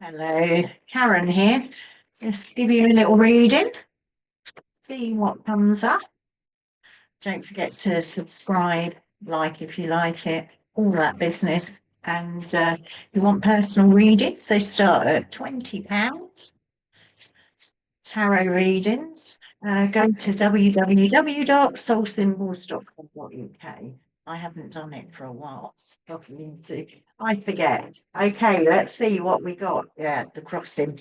Hello, Karen here. Just give you a little reading, see what comes up. Don't forget to subscribe, like if you like it, all that business. And you want personal readings, they start at £20. Tarot readings. Go to www.soulsymbols.com.uk. I haven't done it for a while. So I forget. Okay, let's see what we got. Yeah, the crossing.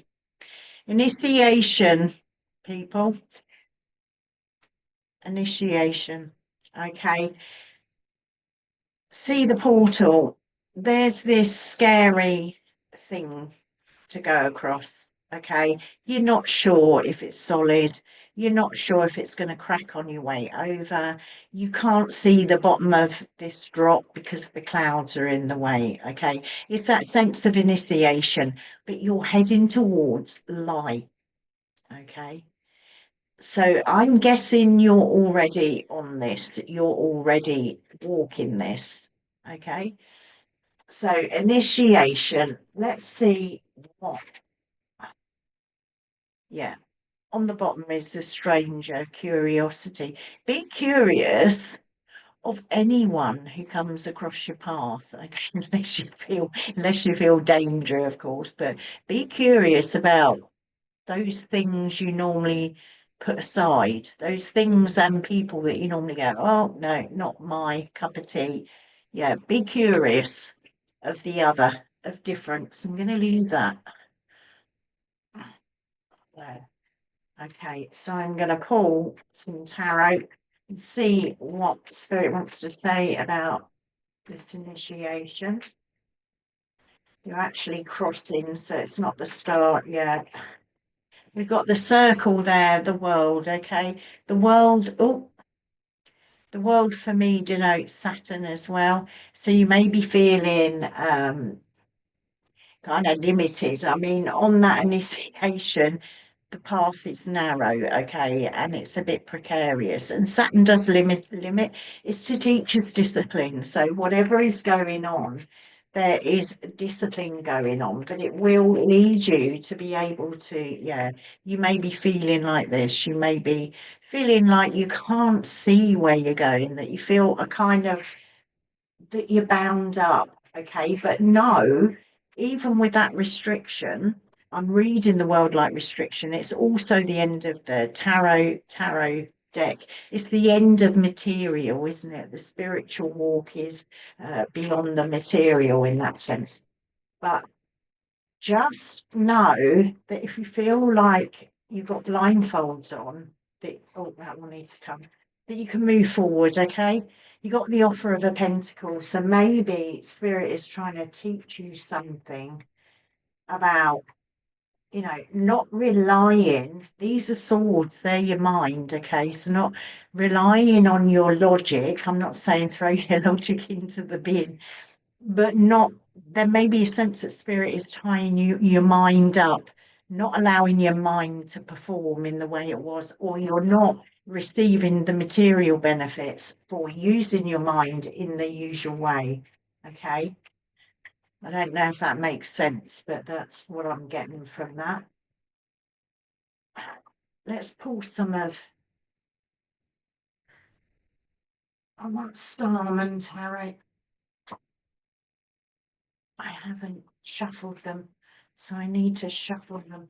Initiation, people. Initiation. Okay. See the portal. There's this scary thing to go across. Okay. You're not sure if it's solid. You're not sure if it's going to crack on your way over. You can't see the bottom of this drop because the clouds are in the way. Okay. It's that sense of initiation, but you're heading towards light. Okay. So I'm guessing you're already on this. You're already walking this. Okay. So initiation. Let's see what. Yeah. On the bottom is the stranger curiosity. Be curious of anyone who comes across your path. Okay, unless you feel danger, of course, but be curious about those things you normally put aside, those things and people that you normally go, oh, no, not my cup of tea. Yeah, be curious of the other, of difference. I'm going to leave that there. Okay, so I'm going to pull some tarot and see what Spirit wants to say about this initiation. You're actually crossing, so it's not the start yet. We've got the circle there, the world, okay? The world, oh, the world for me denotes Saturn as well. So you may be feeling kind of limited. I mean, on that initiation, the path is narrow, okay, and it's a bit precarious. And Saturn does limit. It's to teach us discipline. So whatever is going on, there is discipline going on, but it will lead you to be able to, yeah, you may be feeling like this. You may be feeling like you can't see where you're going, that you feel a kind of that you're bound up, okay? But no, even with that restriction, I'm reading the world like restriction. It's also the end of the tarot deck. It's the end of material, isn't it? The spiritual walk is beyond the material in that sense. But just know that if you feel like you've got blindfolds on, that oh, that one needs to come, that you can move forward, okay? You got the offer of a pentacle, so maybe spirit is trying to teach you something about, not relying. These are swords, they're your mind, okay? So not relying on your logic. I'm not saying throw your logic into the bin, but not, there may be a sense that spirit is tying your mind up, not allowing your mind to perform in the way it was, or you're not receiving the material benefits for using your mind in the usual way. Okay. I don't know if that makes sense, but that's what I'm getting from that. Let's pull some of, I want Starman Tarot. I haven't shuffled them, so I need to shuffle them.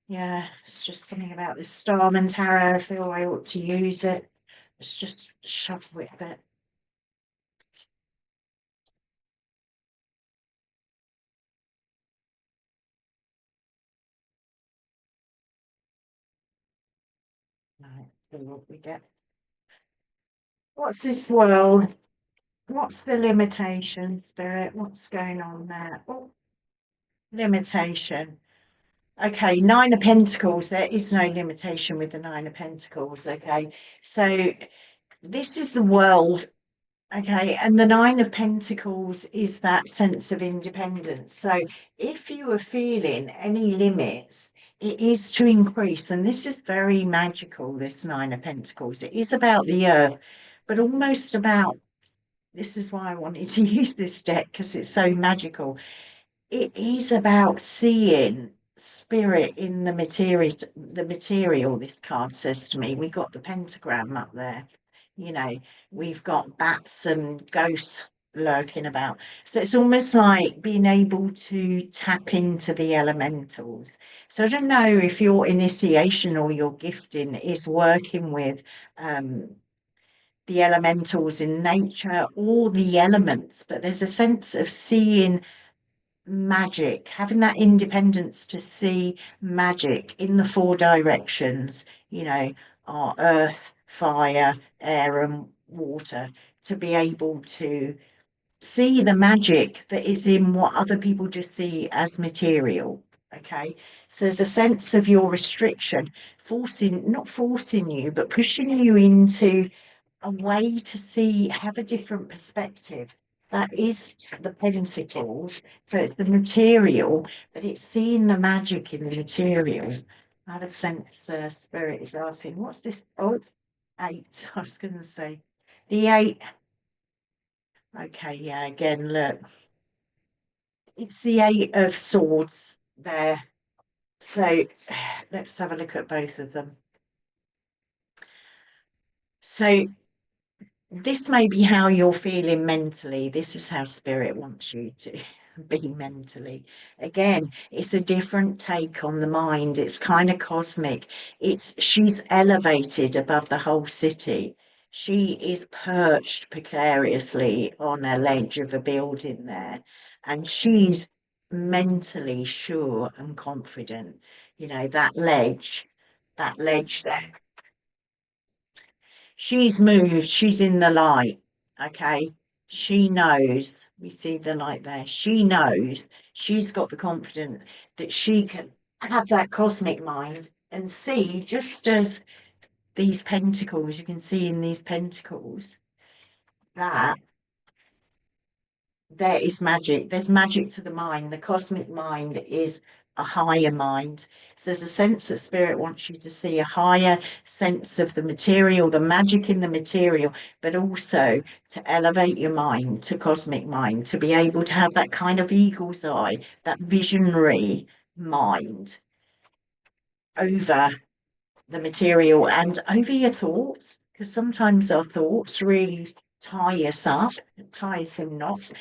Yeah, it's just something about this Starman Tarot. I feel I ought to use it. Let's just shuffle it a bit. Right, see what we get. What's this world? What's the limitation, Spirit? What's going on there? Oh, limitation. Okay, Nine of Pentacles. There is no limitation with the Nine of Pentacles. Okay, so this is the world. Okay, and the Nine of Pentacles is that sense of independence. So if you are feeling any limits, it is to increase. And this is very magical, this Nine of Pentacles. It is about the earth, but almost about, this is why I wanted to use this deck because it's so magical. it is about seeing spirit in the material, this card says to me. We got the pentagram up there, you know, we've got bats and ghosts lurking about. So it's almost like being able to tap into the elementals. So I don't know if your initiation or your gifting is working with the elementals in nature or the elements, but there's a sense of seeing magic, having that independence to see magic in the four directions, our earth, fire, air, and water, to be able to see the magic that is in what other people just see as material. Okay. So there's a sense of your restriction, not forcing you, but pushing you into a way to see, have a different perspective. That is the pentacles. So it's the material, but it's seeing the magic in the material. I have a sense spirit is asking, what's this? Oh, it's eight. I was going to say the eight. Okay, yeah, again, look, it's the eight of swords there. So let's have a look at both of them. So this may be how you're feeling mentally. This is how spirit wants you to be mentally. Again, it's a different take on the mind. It's kind of cosmic. She's elevated above the whole city. She is perched precariously on a ledge of a building there, and she's mentally sure and confident. That ledge there. She's moved, she's in the light. Okay. She knows, we see the light there. She knows, she's got the confidence that she can have that cosmic mind and see, just as these pentacles, you can see in these pentacles, that there is magic. There's magic to the mind. The cosmic mind is a higher mind. So there's a sense that spirit wants you to see a higher sense of the material, the magic in the material, but also to elevate your mind to cosmic mind, to be able to have that kind of eagle's eye, that visionary mind over the material and over your thoughts, because sometimes our thoughts really tie us up, tie us in knots.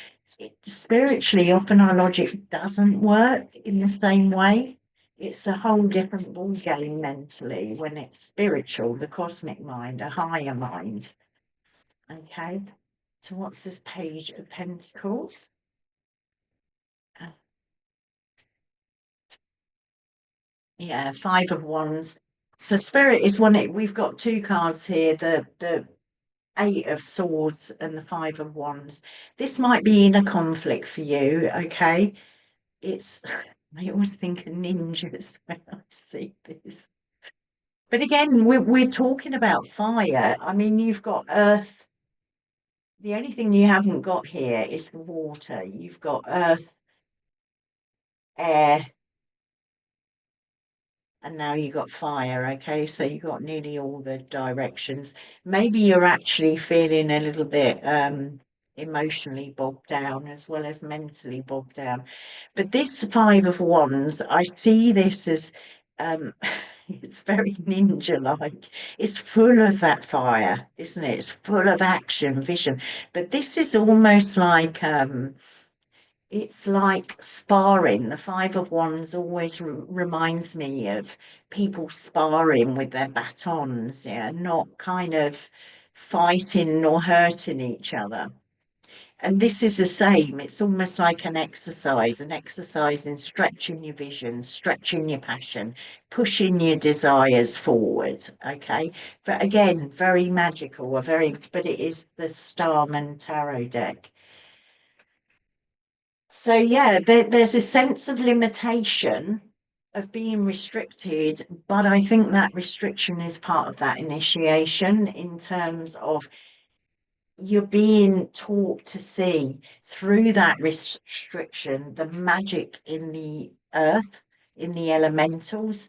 Spiritually, often our logic doesn't work in the same way. It's a whole different ball game mentally when it's spiritual, the cosmic mind, a higher mind. Okay, so what's this page of pentacles? Uh, yeah, five of wands. So spirit is we've got two cards here, the eight of swords and the five of wands. This might be in a conflict for you. Okay, it's I always think of ninjas when I see this, but again, we're talking about fire. I mean, you've got earth. The only thing you haven't got here is the water. You've got earth, air, and now you got fire. Okay, so you got nearly all the directions. Maybe you're actually feeling a little bit emotionally bogged down as well as mentally bogged down. But this five of wands, I see this as um it's very ninja like. It's full of that fire, isn't it? It's full of action, vision. But this is almost like it's like sparring. The five of wands always reminds me of people sparring with their batons, yeah, not kind of fighting nor hurting each other. And this is the same. It's almost like an exercise in stretching your vision, stretching your passion, pushing your desires forward. Okay. But again, very magical, but it is the Starman Tarot deck. So yeah, there's a sense of limitation, of being restricted, but I think that restriction is part of that initiation in terms of you're being taught to see through that restriction the magic in the earth, in the elementals,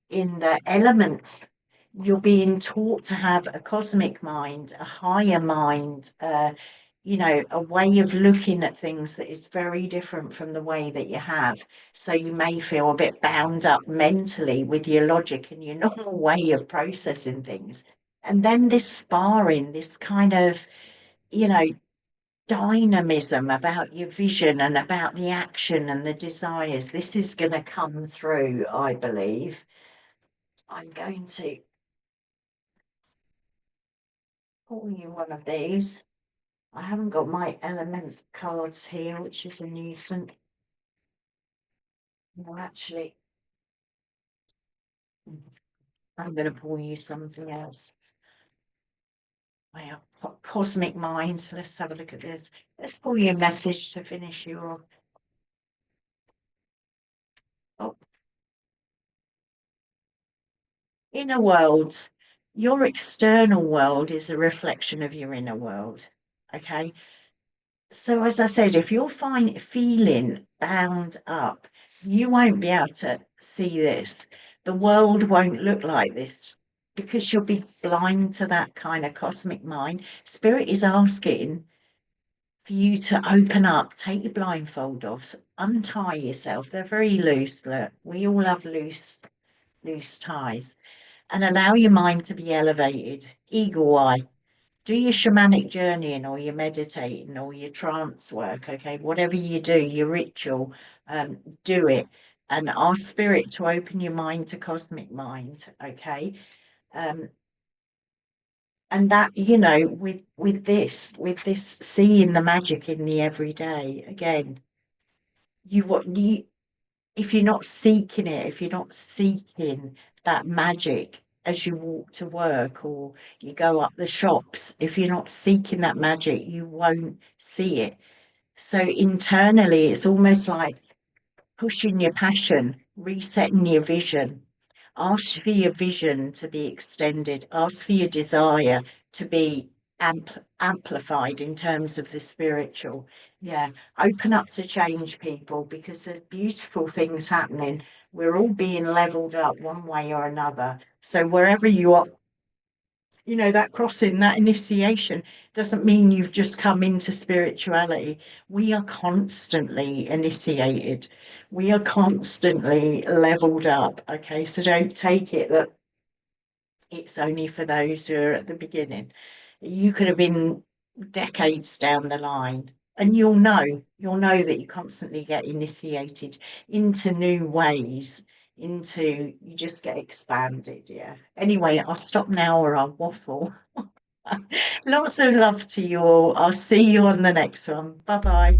in the elements. You're being taught to have a cosmic mind, a higher mind, a way of looking at things that is very different from the way that you have. So you may feel a bit bound up mentally with your logic and your normal way of processing things. And then this sparring, this kind of, you know, dynamism about your vision and about the action and the desires, this is going to come through, I believe. I'm going to pull you one of these. I haven't got my element cards here, which is a nuisance. No, actually, I'm going to pull you something else. Well, cosmic mind. Let's have a look at this. Let's pull you a message to finish you off. Oh, inner worlds. Your external world is a reflection of your inner world. Okay. So as I said, if you're feeling bound up, you won't be able to see this. The world won't look like this because you'll be blind to that kind of cosmic mind. Spirit is asking for you to open up, take your blindfold off, untie yourself. They're very loose. Look, we all have loose ties, and allow your mind to be elevated. Eagle eye. Do your shamanic journeying or your meditating or your trance work, okay? Whatever you do, your ritual, do it and ask spirit to open your mind to cosmic mind, okay? Um, and that, with this seeing the magic in the everyday, again, you if you're not seeking it, if you're not seeking that magic as you walk to work or you go up the shops, if you're not seeking that magic, you won't see it. So internally, it's almost like pushing your passion, resetting your vision. Ask for your vision to be extended. Ask for your desire to be amplified in terms of the spiritual. Yeah, open up to change, people, because there's beautiful things happening. We're all being leveled up one way or another. So wherever you are, that crossing, that initiation doesn't mean you've just come into spirituality. We are constantly initiated. We are constantly leveled up. Okay, so don't take it that it's only for those who are at the beginning. You could have been decades down the line, and you'll know that you constantly get initiated into new ways, you just get expanded. Yeah. Anyway, I'll stop now or I'll waffle. Lots of love to you all. I'll see you on the next one. Bye bye.